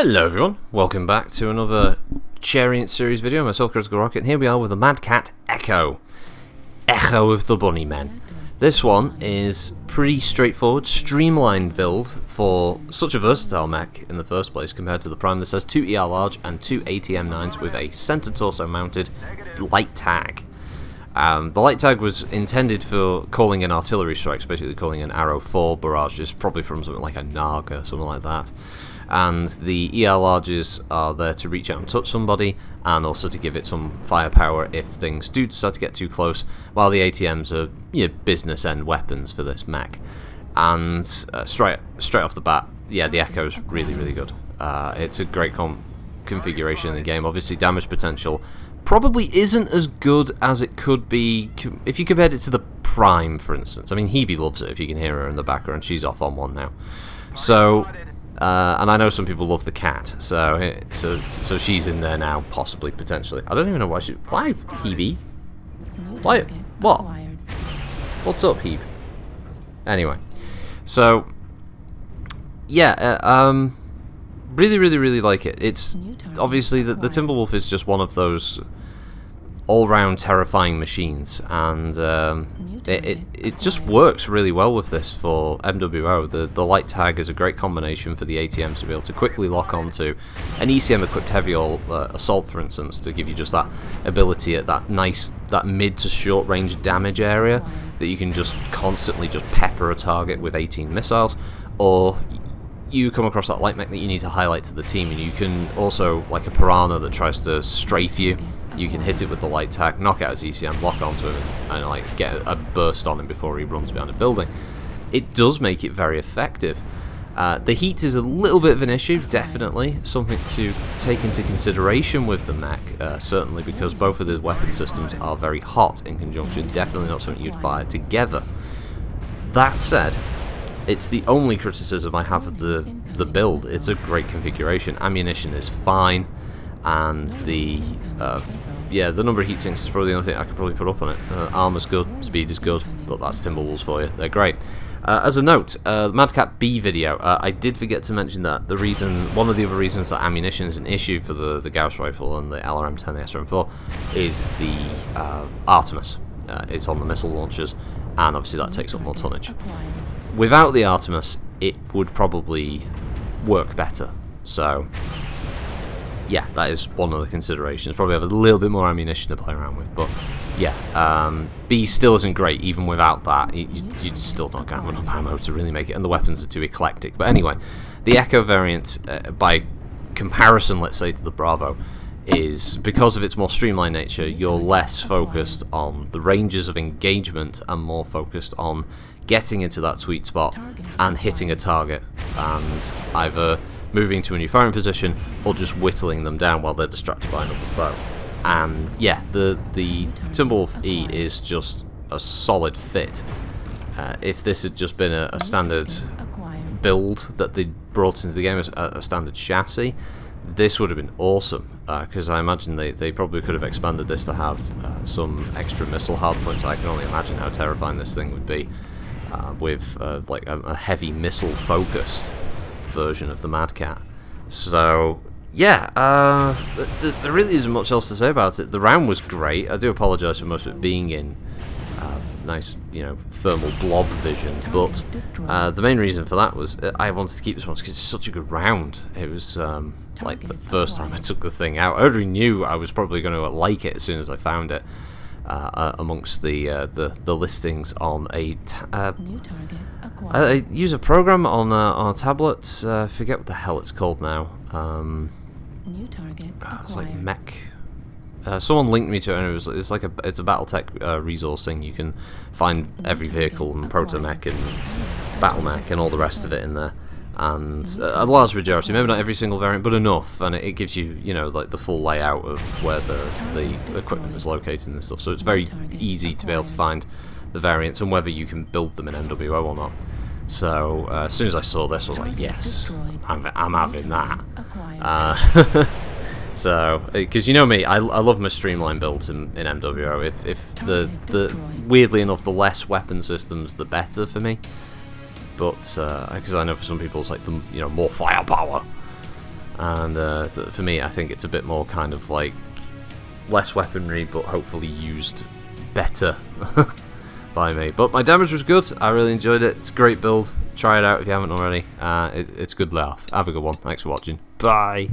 Hello everyone, welcome back to another Chariot series video. Myself, Critical Rocket, and here we are with the Mad Cat Echo. Echo of the Bunnymen. This one is pretty straightforward, streamlined build for such a versatile mech in the first place compared to the Prime. This has 2 ER large and 2 ATM-9s with a center torso mounted light tag. The light tag was intended for calling in artillery strikes, basically calling in Arrow 4 barrages, probably from something like a Naga, something like that. And the ER larges are there to reach out and touch somebody, and also to give it some firepower if things do decide to get too close, while the ATMs are business end weapons for this mech. And straight off the bat, yeah, the Echo's really good. It's a great configuration in the game. Obviously, damage potential probably isn't as good as it could be if you compared it to the Prime, for instance. I mean, Hebe loves it, if you can hear her in the background. She's off on one now. So, and I know some people love the cat, so she's in there now, possibly, potentially. I don't even know why why, Hebe? Why? What? What's up, Hebe? Anyway, so, yeah, really like it. It's, obviously, the Timberwolf is just one of those all-round terrifying machines, and it just works really well with this for MWO. The light tag is a great combination for the ATMs to be able to quickly lock onto an ECM-equipped heavy assault, for instance, to give you just that ability at that mid to short range damage area that you can just constantly just pepper a target with 18 missiles, or you come across that light mech that you need to highlight to the team, and you can also, like a piranha that tries to strafe you, you can hit it with the light tag, knock out his ECM, lock onto him, and like get a burst on him before he runs behind a building. It does make it very effective. The heat is a little bit of an issue, definitely, something to take into consideration with the mech, certainly because both of the weapon systems are very hot in conjunction, definitely not something you'd fire together. That said, it's the only criticism I have of the build. It's a great configuration, ammunition is fine, and the number of heat sinks is probably the only thing I could probably put up on it. Armor's good, speed is good, but that's Timberwolves for you, they're great. As a note, the Mad Cat B video, I did forget to mention that one of the other reasons that ammunition is an issue for the Gauss rifle and the LRM-10, the SRM-4, is the Artemis. It's on the missile launchers, and obviously that takes up more tonnage. Without the Artemis, it would probably work better. So, yeah, that is one of the considerations. Probably have a little bit more ammunition to play around with, but yeah, B still isn't great even without that. You're still not going to have enough ammo to really make it, and the weapons are too eclectic. But anyway, the Echo variant, by comparison, let's say, to the Bravo, is, because of its more streamlined nature, you're less focused on the ranges of engagement and more focused on getting into that sweet spot and hitting a target, and either moving to a new firing position or just whittling them down while they're distracted by another foe. And yeah, the Timberwolf E is just a solid fit. If this had just been a standard build that they brought into the game as a standard chassis, this would have been awesome, because I imagine they probably could have expanded this to have some extra missile hardpoints. I can only imagine how terrifying this thing would be with like a heavy missile focused version of the Mad Cat. So yeah, there really isn't much else to say about it. The round was great. I do apologise for most of it being in nice, thermal blob vision, but the main reason for that was I wanted to keep this one because it's such a good round. It was like the first time I took the thing out, I already knew I was probably going to like it as soon as I found it amongst the listings on I use a program on a tablet. I forget what the hell it's called now. It's like Mech. Someone linked me to it, and it's like it's a BattleTech resource thing. You can find every vehicle and proto mech and battle mech and all the rest of it in there, and a large majority, maybe not every single variant, but enough, and it gives you like the full layout of where the equipment is located and stuff. So it's very easy to be able to find the variants and whether you can build them in MWO or not. So as soon as I saw this, I was like, yes, I'm having that. So, because you know me, I love my streamlined builds in MWO. If the weirdly enough, the less weapon systems, the better for me. But because I know for some people it's like the more firepower. and so for me, I think it's a bit more kind of like less weaponry, but hopefully used better by me. But my damage was good. I really enjoyed it. It's a great build. Try it out if you haven't already. It's a good laugh. Have a good one. Thanks for watching. Bye.